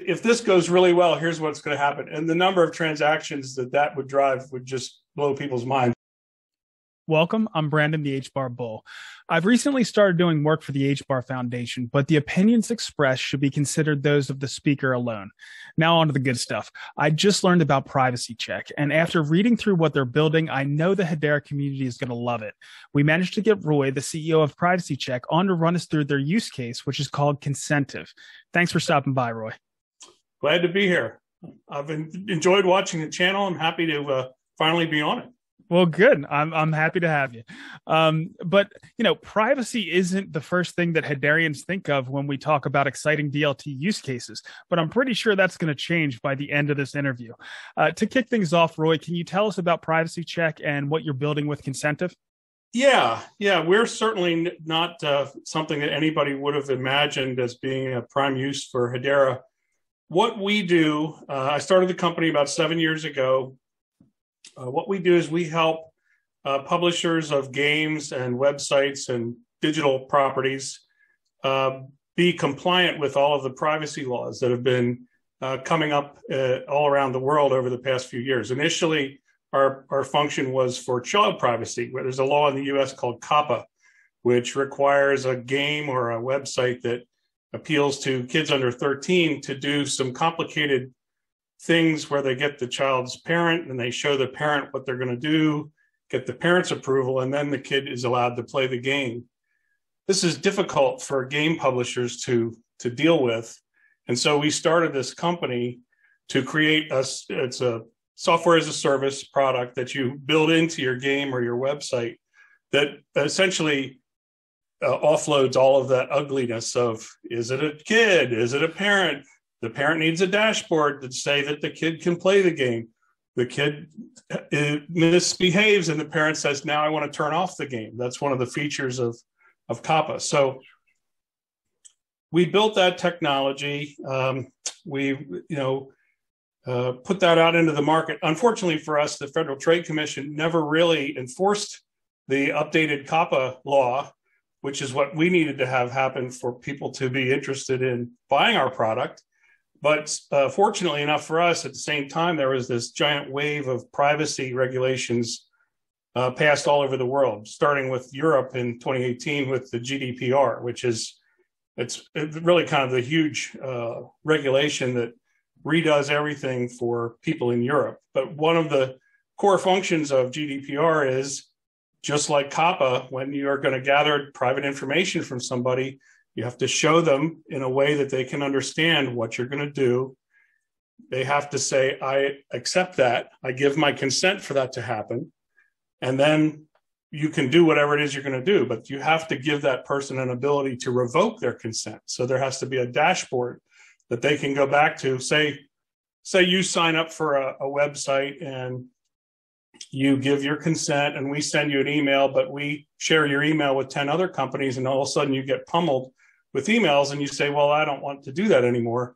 If this goes really well, here's what's going to happen. And the number of transactions that would drive would just blow people's minds. Welcome, I'm Brandon, the HBAR Bull. I've recently started doing work for the HBAR Foundation, but the opinions expressed should be considered those of the speaker alone. Now on to the good stuff. I just learned about PrivacyCheq, and after reading through what they're building, I know the Hedera community is going to love it. We managed to get Roy, the CEO of PrivacyCheq, on to run us through their use case, which is called Consentive. Thanks for stopping by, Roy. Glad to be here. I've enjoyed watching the channel. I'm happy to finally be on it. Well, good. I'm happy to have you. But, privacy isn't the first thing that Hederians think of when we talk about exciting DLT use cases, but I'm pretty sure that's going to change by the end of this interview. To kick things off, Roy, can you tell us about PrivacyCheq and what you're building with Consentive? Yeah. We're certainly not something that anybody would have imagined as being a prime use for Hedera. What we do, I started the company about 7 years ago. What we do is we help publishers of games and websites and digital properties be compliant with all of the privacy laws that have been coming up all around the world over the past few years. Initially, our function was for child privacy, where there's a law in the US called COPPA, which requires a game or a website that appeals to kids under 13 to do some complicated things where they get the child's parent and they show the parent what they're going to do, get the parent's approval, and then the kid is allowed to play the game. This is difficult for game publishers to deal with. And so we started this company to create it's a software as a service product that you build into your game or your website that essentially offloads all of that ugliness of, is it a kid? Is it a parent? The parent needs a dashboard to say that the kid can play the game. The kid misbehaves and the parent says, now I want to turn off the game. That's one of the features of COPPA. So we built that technology. We put that out into the market. Unfortunately for us, the Federal Trade Commission never really enforced the updated COPPA law, which is what we needed to have happen for people to be interested in buying our product. But fortunately enough for us, at the same time, there was this giant wave of privacy regulations passed all over the world, starting with Europe in 2018 with the GDPR, which it's really kind of the huge regulation that redoes everything for people in Europe. But one of the core functions of GDPR is, just like COPPA, when you are going to gather private information from somebody, you have to show them in a way that they can understand what you're going to do. They have to say, I accept that. I give my consent for that to happen. And then you can do whatever it is you're going to do. But you have to give that person an ability to revoke their consent. So there has to be a dashboard that they can go back to. Say you sign up for a website and you give your consent and we send you an email, but we share your email with 10 other companies, and all of a sudden you get pummeled with emails and you say, well, I don't want to do that anymore.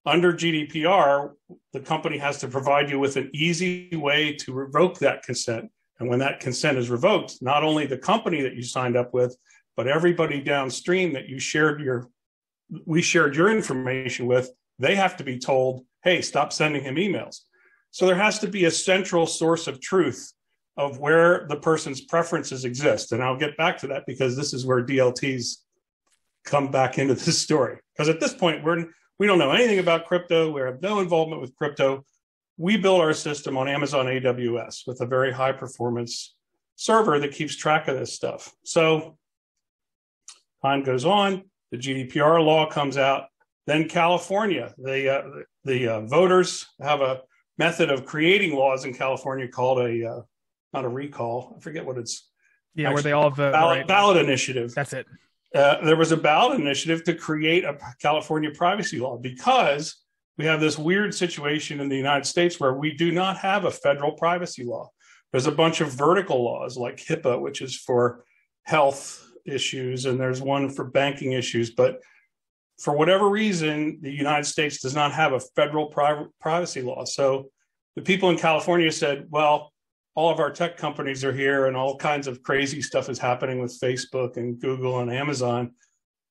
Under GDPR, the company has to provide you with an easy way to revoke that consent. And when that consent is revoked, not only the company that you signed up with, but everybody downstream that we shared your information with, they have to be told, hey, stop sending him emails. So there has to be a central source of truth of where the person's preferences exist. And I'll get back to that because this is where DLTs come back into this story. Because at this point, we don't know anything about crypto. We have no involvement with crypto. We build our system on Amazon AWS with a very high performance server that keeps track of this stuff. So time goes on, the GDPR law comes out. Then California, the voters have a method of creating laws in California called not a recall. I forget what it's. Yeah, where they all vote. Ballot initiative. That's it. There was a ballot initiative to create a California privacy law because we have this weird situation in the United States where we do not have a federal privacy law. There's a bunch of vertical laws like HIPAA, which is for health issues, and there's one for banking issues. But for whatever reason, the United States does not have a federal privacy law. So the people in California said, well, all of our tech companies are here and all kinds of crazy stuff is happening with Facebook and Google and Amazon.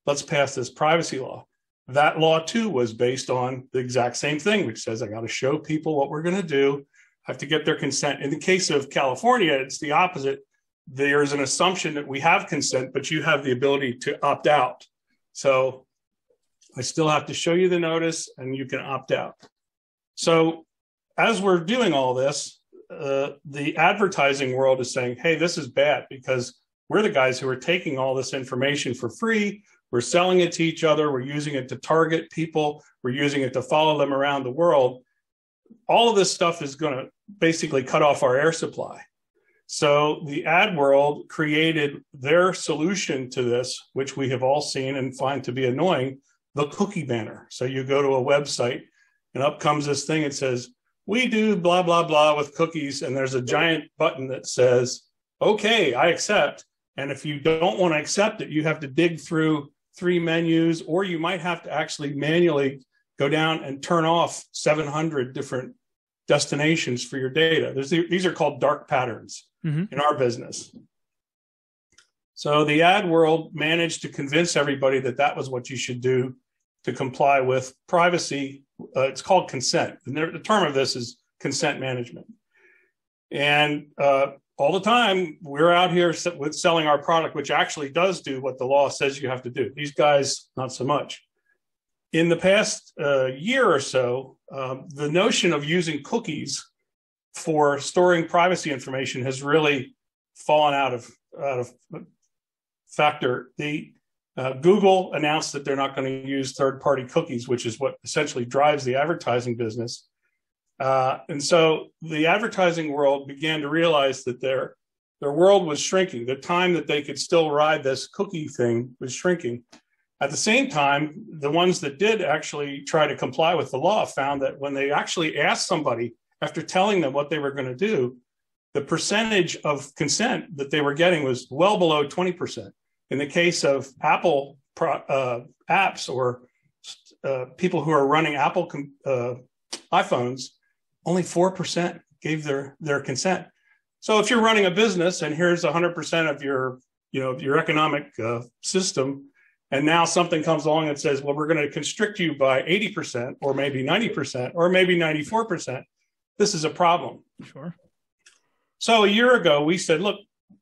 Let's pass this privacy law. that law too was based on the exact same thing, which says I got to show people what we're going to do. I have to get their consent. In the case of California, it's the opposite. There's an assumption that we have consent, but you have the ability to opt out. So I still have to show you the notice and you can opt out. So as we're doing all this, the advertising world is saying, hey, this is bad because we're the guys who are taking all this information for free. We're selling it to each other. We're using it to target people. We're using it to follow them around the world. All of this stuff is going to basically cut off our air supply. So the ad world created their solution to this, which we have all seen and find to be annoying, the cookie banner. So you go to a website and up comes this thing. It says, we do blah, blah, blah with cookies. And there's a giant button that says, okay, I accept. And if you don't want to accept it, you have to dig through 3 menus, or you might have to actually manually go down and turn off 700 different destinations for your data. These are called dark patterns in our business. So the ad world managed to convince everybody that that was what you should do to comply with privacy. It's called consent. And the term of this is consent management. And all the time, we're out here with selling our product, which actually does do what the law says you have to do. These guys, not so much. In the past year or so, the notion of using cookies for storing privacy information has really fallen out of factor. Google announced that they're not going to use third-party cookies, which is what essentially drives the advertising business. And so the advertising world began to realize that their world was shrinking. The time that they could still ride this cookie thing was shrinking. At the same time, the ones that did actually try to comply with the law found that when they actually asked somebody, after telling them what they were going to do, the percentage of consent that they were getting was well below 20%. In the case of Apple apps or people who are running Apple iPhones, only 4% gave their consent. So if you're running a business and here's 100% of your economic system, and now something comes along and says, well, we're going to constrict you by 80% or maybe 90% or maybe 94%, this is a problem. Sure. So a year ago, we said, look,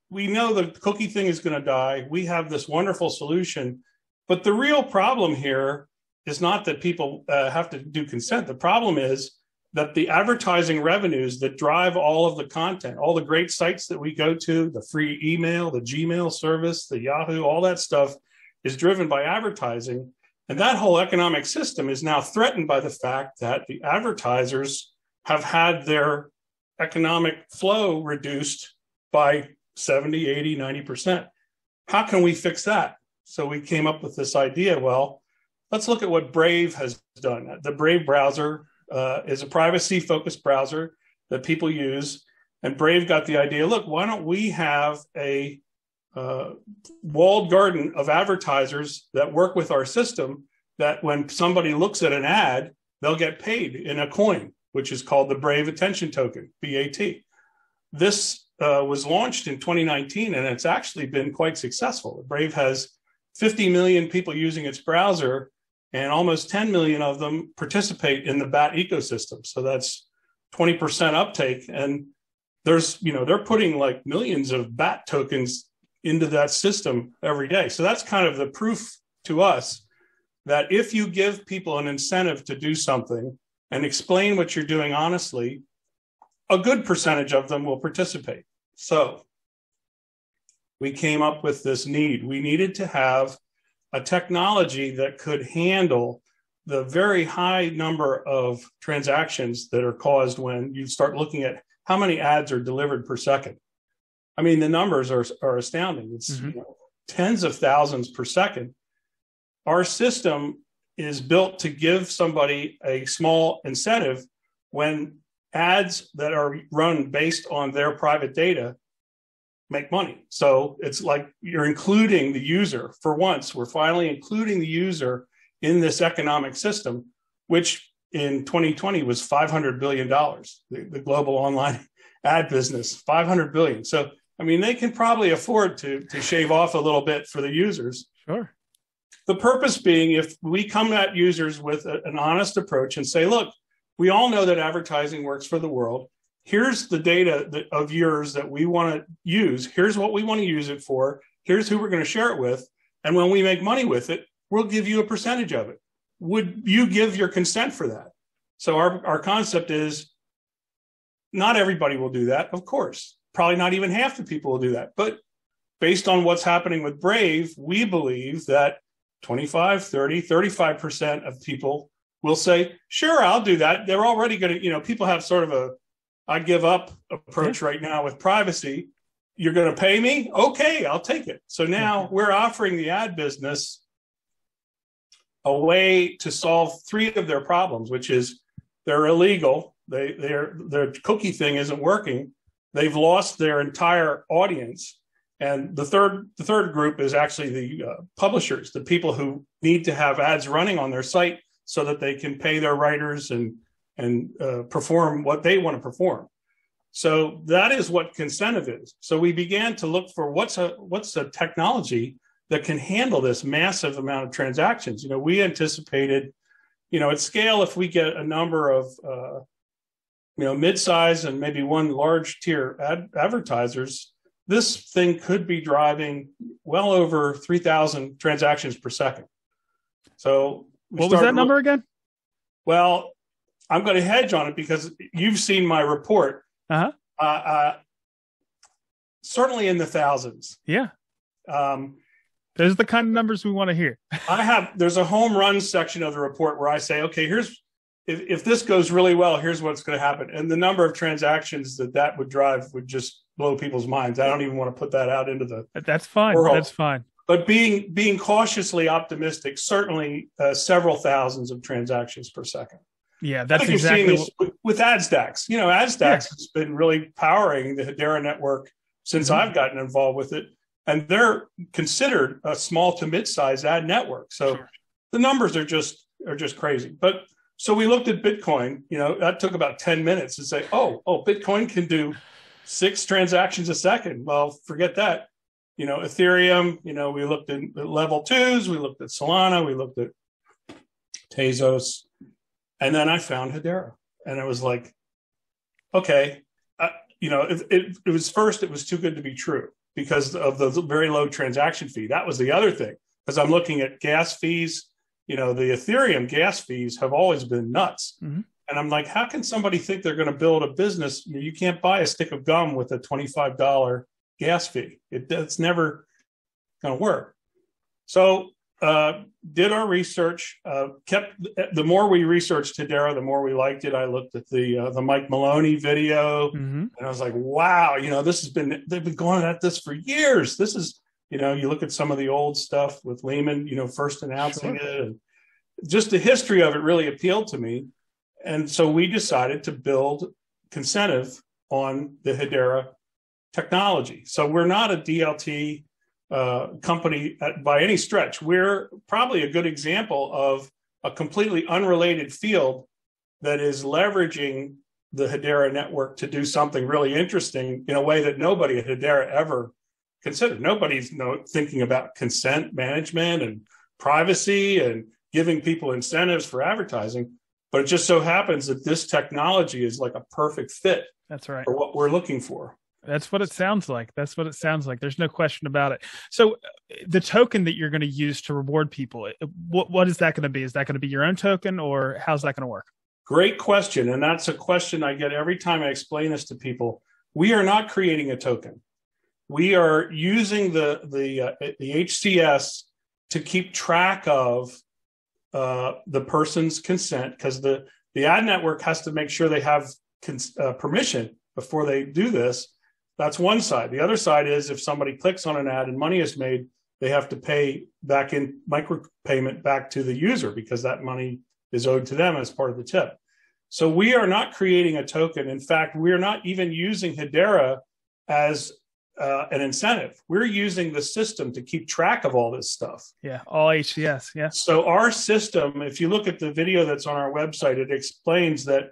we know the cookie thing is going to die. We have this wonderful solution. But the real problem here is not that people have to do consent. The problem is that the advertising revenues that drive all of the content, all the great sites that we go to, the free email, the Gmail service, the Yahoo, all that stuff is driven by advertising. And that whole economic system is now threatened by the fact that the advertisers have had their economic flow reduced by 70, 80, 90%. How can we fix that? So we came up with this idea. Well, let's look at what Brave has done. The Brave browser is a privacy-focused browser that people use. And Brave got the idea, look, why don't we have a walled garden of advertisers that work with our system that when somebody looks at an ad, they'll get paid in a coin, which is called the Brave Attention Token, BAT. This was launched in 2019, and it's actually been quite successful. Brave has 50 million people using its browser, and almost 10 million of them participate in the BAT ecosystem. So that's 20% uptake. And they're putting like millions of BAT tokens into that system every day. So that's kind of the proof to us that if you give people an incentive to do something and explain what you're doing honestly, a good percentage of them will participate. So we came up with this need. We needed to have a technology that could handle the very high number of transactions that are caused when you start looking at how many ads are delivered per second. I mean, the numbers are astounding. It's tens of thousands per second. Our system is built to give somebody a small incentive when ads that are run based on their private data make money. So it's like you're including the user. For once, we're finally including the user in this economic system, which in 2020 was $500 billion, the global online ad business, $500 billion. So, I mean, they can probably afford to shave off a little bit for the users. Sure. The purpose being, if we come at users with an honest approach and say, look, we all know that advertising works for the world. Here's the data of yours that we want to use. Here's what we want to use it for. Here's who we're going to share it with. And when we make money with it, we'll give you a percentage of it. Would you give your consent for that? So our concept is not everybody will do that, of course. Probably not even half the people will do that. But based on what's happening with Brave, we believe that 25, 30, 35% of people will say, sure, I'll do that. They're already going to, people have sort of a I give up approach right now with privacy. You're going to pay me? Okay, I'll take it. So now we're offering the ad business a way to solve three of their problems, which is they're illegal. Their cookie thing isn't working. They've lost their entire audience. And the third group is actually the publishers, the people who need to have ads running on their site so that they can pay their writers and perform what they want to perform. So that is what Consentive is. So we began to look for what's a technology that can handle this massive amount of transactions. We anticipated, at scale, if we get a number of, mid-size and maybe one large tier advertisers, this thing could be driving well over 3,000 transactions per second. So what was that number again? Well, I'm going to hedge on it because you've seen my report. Certainly in the thousands. Yeah. Those are the kind of numbers we want to hear. There's a home run section of the report where I say, okay, if this goes really well, here's what's going to happen. And the number of transactions that would drive would just blow people's minds. I don't even want to put that out into the That's fine. world. That's fine. But being cautiously optimistic, certainly several thousands of transactions per second. Yeah, that's exactly with ad stacks. Ad stacks has been really powering the Hedera network since I've gotten involved with it. And they're considered a small to mid-size ad network. So the numbers are just crazy. But so we looked at Bitcoin, that took about 10 minutes to say, oh, Bitcoin can do 6 transactions a second. Well, forget that. Ethereum, we looked at level 2s, we looked at Solana, we looked at Tezos. And then I found Hedera, and it was like, okay, it was too good to be true because of the very low transaction fee. That was the other thing, because I'm looking at gas fees. The Ethereum gas fees have always been nuts. Mm-hmm. And I'm like, how can somebody think they're going to build a business? You can't buy a stick of gum with a $25 gas fee. It's never going to work. So did our research, the more we researched Hedera, the more we liked it. I looked at the Mike Maloney video, and I was like, wow, they've been going at this for years. This is, you look at some of the old stuff with Lehman, first announcing it, and just the history of it really appealed to me. And so we decided to build Consentive on the Hedera technology. So we're not a DLT company by any stretch. We're probably a good example of a completely unrelated field that is leveraging the Hedera network to do something really interesting in a way that nobody at Hedera ever considered. Nobody's thinking about consent management and privacy and giving people incentives for advertising. But it just so happens that this technology is like a perfect fit. That's right. For what we're looking for. That's what it sounds like. There's no question about it. So the token that you're going to use to reward people, what is that going to be? Is that going to be your own token, or how's that going to work? Great question. And that's a question I get every time I explain this to people. We are not creating a token. We are using the HCS to keep track of the person's consent, because the ad network has to make sure they have permission before they do this. That's one side. The other side is if somebody clicks on an ad and money is made, they have to pay back in micropayment back to the user because that money is owed to them as part of the tip. So we are not creating a token. In fact, we're not even using Hedera as an incentive. We're using the system to keep track of all this stuff. Yeah, all HCS. Yeah. So our system, if you look at the video that's on our website, it explains that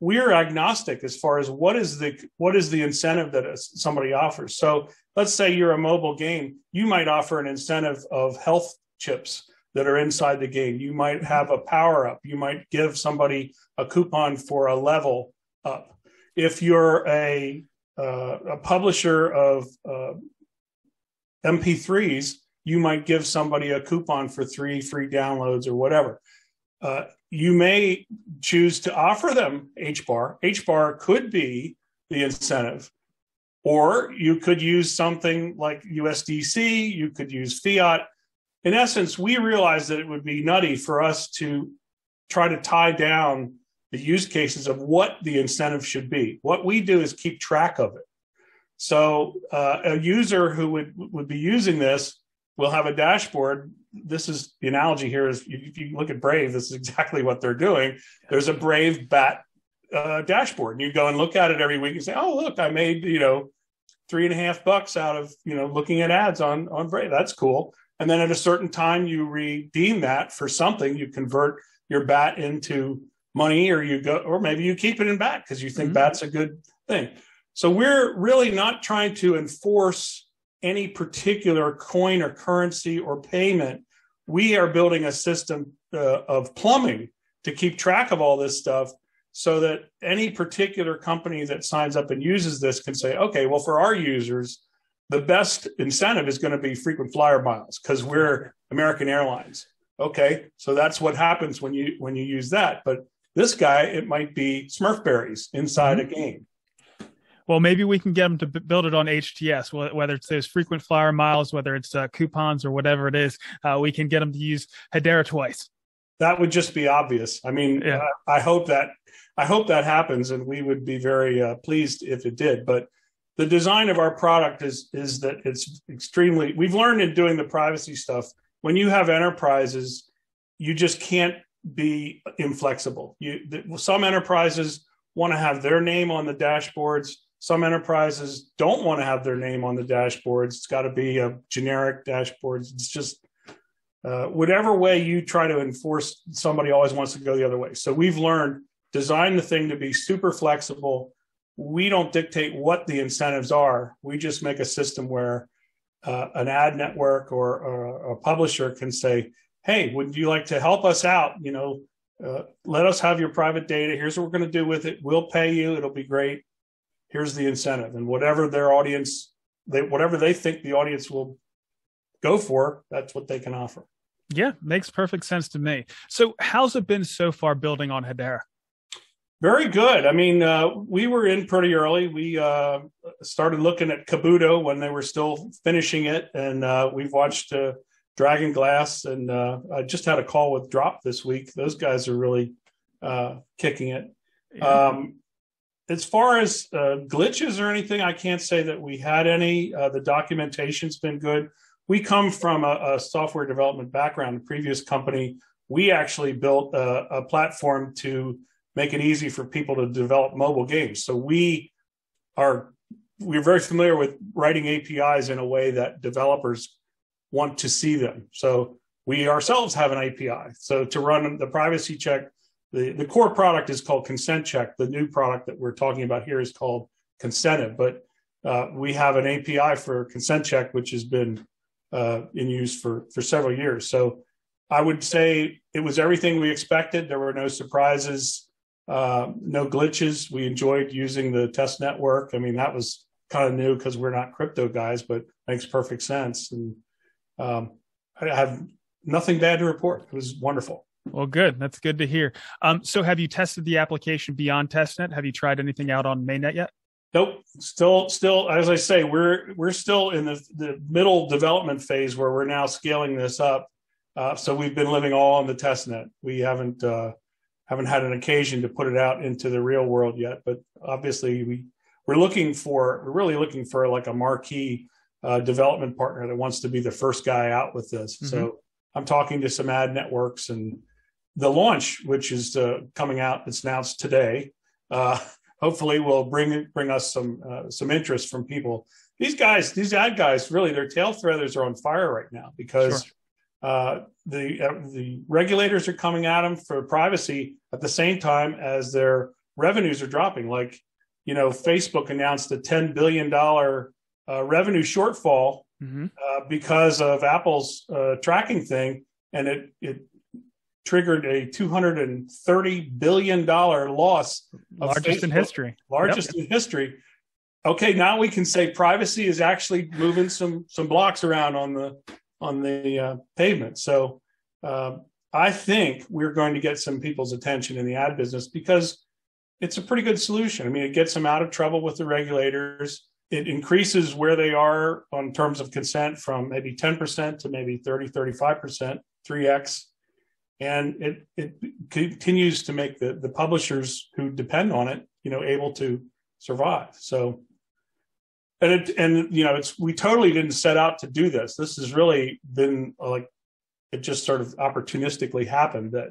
we're agnostic as far as what is the incentive that somebody offers. So let's say you're a mobile game, you might offer an incentive of health chips. that are inside the game. You might have a power up. You might give somebody a coupon for a level up. If you're a publisher of MP3s, you might give somebody a coupon for 3 free downloads or whatever. You may choose to offer them HBAR. HBAR could be the incentive. Or you could use something like USDC, you could use fiat. In essence, we realized that it would be nutty for us to try to tie down the use cases of what the incentive should be. What we do is keep track of it. So a user who would be using this will have a dashboard. This is the analogy here is if you look at Brave, this is exactly what they're doing. There's a Brave BAT dashboard, and you go and look at it every week and say, oh, look, I made, $3.50 out of, looking at ads on Brave. That's cool. And then at a certain time, you redeem that for something. You convert your BAT into money, or maybe you keep it in BAT because you think BAT's a good thing. So we're really not trying to enforce any particular coin or currency or payment. We are building a system of plumbing to keep track of all this stuff so that any particular company that signs up and uses this can say, okay, well, for our users, the best incentive is going to be frequent flyer miles because we're American Airlines. Okay, so that's what happens when you use that. But this guy, it might be Smurfberries inside a game. Well, maybe we can get them to build it on HTS, whether it's those frequent flyer miles, whether it's coupons or whatever it is. We can get them to use Hedera twice. That would just be obvious. I mean, yeah. I hope that happens, and we would be very pleased if it did. But the design of our product is that it's extremely. We've learned in doing the privacy stuff. When you have enterprises, you just can't be inflexible. Some enterprises want to have their name on the dashboards. Some enterprises don't want to have their name on the dashboards. It's got to be a generic dashboards. It's just whatever way you try to enforce, somebody always wants to go the other way. So we've learned, design the thing to be super flexible. We don't dictate what the incentives are. We just make a system where an ad network or a publisher can say, hey, would you like to help us out? Let us have your private data. Here's what we're going to do with it. We'll pay you. It'll be great. Here's the incentive. And whatever their audience, whatever they think the audience will go for, that's what they can offer. Yeah, makes perfect sense to me. So how's it been so far building on Hedera? Very good. I mean, we were in pretty early. We started looking at Kabuto when they were still finishing it. And we've watched Dragon Glass. And I just had a call with Drop this week. Those guys are really kicking it. Yeah. As far as glitches or anything, I can't say that we had any. The documentation's been good. We come from a software development background. The previous company, we actually built a platform to make it easy for people to develop mobile games. So we're very familiar with writing APIs in a way that developers want to see them. So we ourselves have an API. So to run the PrivacyCheq, the core product is called ConsentCheq. The new product that we're talking about here is called Consentive. But we have an API for ConsentCheq, which has been in use for several years. So I would say it was everything we expected. There were no surprises, no glitches. We enjoyed using the test network. I mean, that was kind of new because we're not crypto guys, but makes perfect sense. And I have nothing bad to report. It was wonderful. Well, good. That's good to hear. So have you tested the application beyond testnet? Have you tried anything out on Mainnet yet? Nope. Still, as I say, we're still in the middle development phase where we're now scaling this up. So we've been living all on the testnet. We haven't had an occasion to put it out into the real world yet. But obviously, we're really looking for like a marquee development partner that wants to be the first guy out with this. Mm-hmm. So I'm talking to some ad networks, and the launch, which is coming out, it's announced today. Hopefully will bring us some interest from people. These ad guys, really, their tail feathers are on fire right now because the regulators are coming at them for privacy at the same time as their revenues are dropping. Like, Facebook announced a $10 billion revenue shortfall because of Apple's tracking thing. and it triggered a $230 billion loss. Largest in history. Largest in history. Okay, now we can say privacy is actually moving some blocks around on the pavement. So I think we're going to get some people's attention in the ad business because it's a pretty good solution. I mean, it gets them out of trouble with the regulators. It increases where they are on terms of consent from maybe 10% to maybe 30, 35%, 3x. And it continues to make the publishers who depend on it, able to survive. So, we totally didn't set out to do this. This has really been it just sort of opportunistically happened that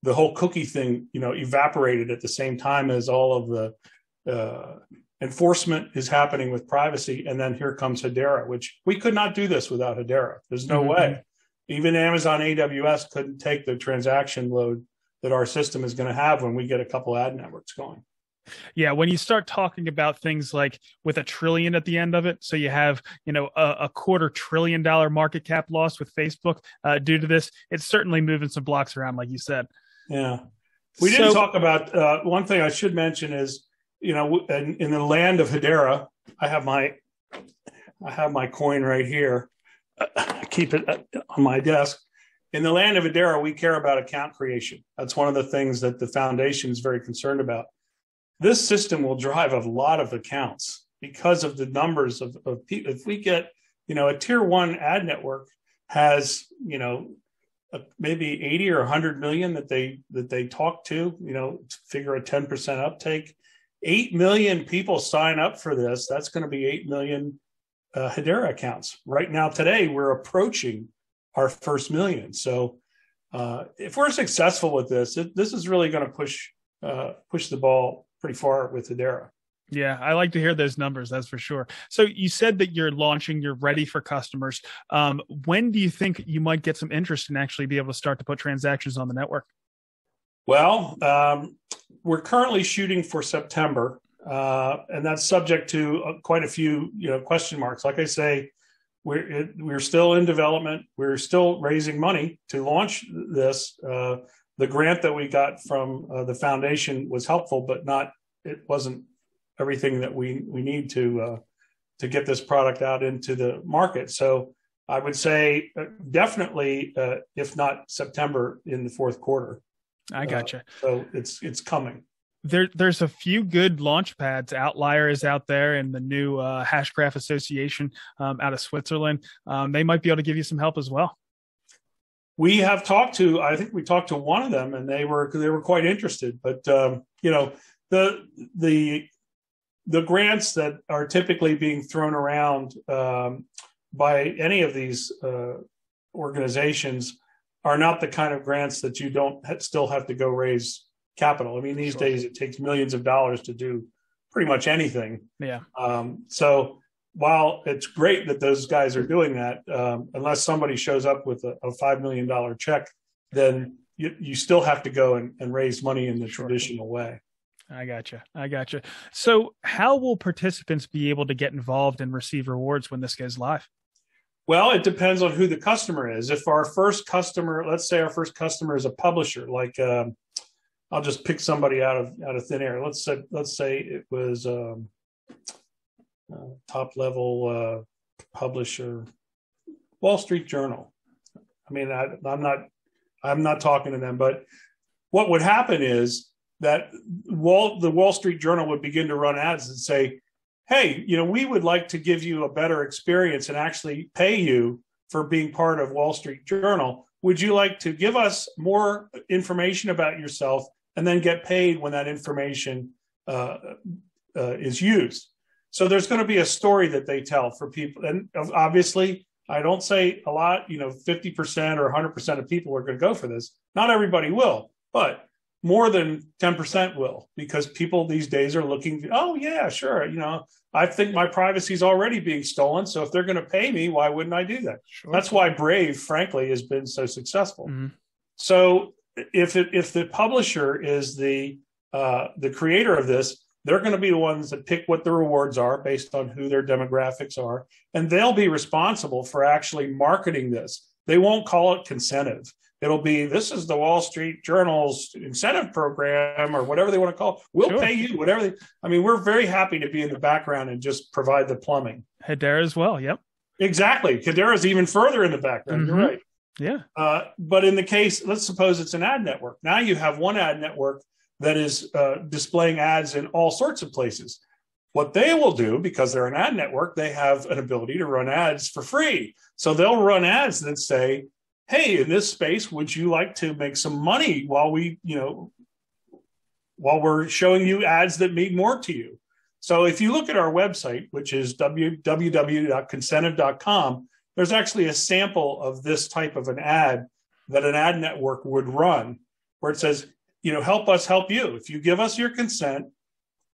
the whole cookie thing, evaporated at the same time as all of the enforcement is happening with privacy. And then here comes Hedera, which we could not do this without Hedera. There's no way. Even Amazon AWS couldn't take the transaction load that our system is going to have when we get a couple ad networks going. Yeah, when you start talking about things like with $1 trillion at the end of it, so you have a $250 billion market cap loss with Facebook due to this, it's certainly moving some blocks around, like you said. Yeah, we didn't talk about one thing I should mention is in the land of Hedera, I have my coin right here. I keep it on my desk. In the land of Hedera, we care about account creation. That's one of the things that the foundation is very concerned about. This system will drive a lot of accounts because of the numbers of people. If we get, a tier one ad network has, maybe 80 or 100 million that they talk to, figure a 10% uptake. 8 million people sign up for this. That's going to be 8 million Hedera accounts. Right now, today, we're approaching our first million. So if we're successful with this, this is really going to push the ball pretty far with Hedera. Yeah, I like to hear those numbers. That's for sure. So you said that you're launching, you're ready for customers. When do you think you might get some interest and actually be able to start to put transactions on the network? Well, we're currently shooting for September, and that's subject to quite a few, question marks. Like I say, we're still in development. We're still raising money to launch this. The grant that we got from the foundation was helpful, but it wasn't everything that we need to get this product out into the market. So I would say definitely, if not September, in the fourth quarter. I gotcha. So it's coming. There's a few good launch pads. Outlier is out there, and the new Hashgraph Association out of Switzerland. They might be able to give you some help as well. We have I think we talked to one of them, and they were quite interested. But the grants that are typically being thrown around by any of these organizations are not the kind of grants that you don't still have to go raise capital. I mean, these days it takes millions of dollars to do pretty much anything. Yeah. So while it's great that those guys are doing that, unless somebody shows up with a $5 million check, then you still have to go and raise money in the traditional way. I gotcha. So how will participants be able to get involved and receive rewards when this goes live? Well, it depends on who the customer is. If our first customer, let's say our first customer is a publisher, like I'll just pick somebody out of thin air. Let's say it was top level publisher, Wall Street Journal. I mean, I'm not talking to them, but what would happen is that the Wall Street Journal would begin to run ads and say, hey, we would like to give you a better experience and actually pay you for being part of Wall Street Journal. Would you like to give us more information about yourself and then get paid when that information is used? So there's going to be a story that they tell for people. And obviously, I don't say a lot, 50% or 100% of people are going to go for this. Not everybody will, but more than 10% will, because people these days are looking, oh, yeah, sure. I think my privacy is already being stolen. So if they're going to pay me, why wouldn't I do that? Sure. That's why Brave, frankly, has been so successful. Mm-hmm. So if the publisher is the creator of this, they're going to be the ones that pick what the rewards are based on who their demographics are. And they'll be responsible for actually marketing this. They won't call it Consentive. It'll be, this is the Wall Street Journal's incentive program or whatever they want to call it. We'll pay you whatever. We're very happy to be in the background and just provide the plumbing. Hedera as well. Yep. Exactly. Hedera is even further in the background. You're right. Yeah. But in the case, let's suppose it's an ad network. Now you have one ad network that is displaying ads in all sorts of places. What they will do, because they're an ad network, they have an ability to run ads for free. So they'll run ads that say, hey, in this space, would you like to make some money while we're showing you ads that mean more to you? So if you look at our website, which is www.consentive.com, there's actually a sample of this type of an ad that an ad network would run, where it says, help us help you. If you give us your consent,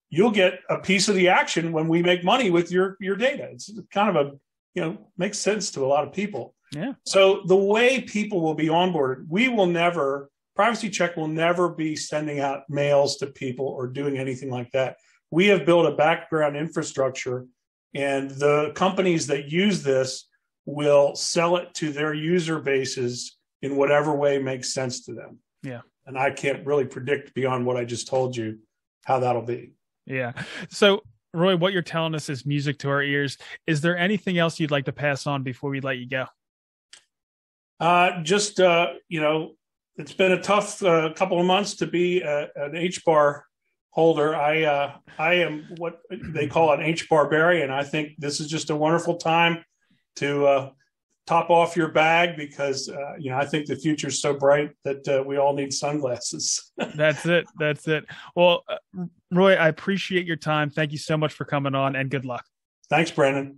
you'll get a piece of the action when we make money with your data. It's kind of makes sense to a lot of people. Yeah. So the way people will be onboarded, PrivacyCheq will never be sending out mails to people or doing anything like that. We have built a background infrastructure, and the companies that use this will sell it to their user bases in whatever way makes sense to them. Yeah. And I can't really predict beyond what I just told you how that'll be. Yeah. So, Roy, what you're telling us is music to our ears. Is there anything else you'd like to pass on before we let you go? It's been a tough couple of months to be an HBAR holder. I am what they call an HBAR-barian. I think this is just a wonderful time to top off your bag because, I think the future is so bright that we all need sunglasses. That's it. Well, Roy, I appreciate your time. Thank you so much for coming on, and good luck. Thanks, Brandon.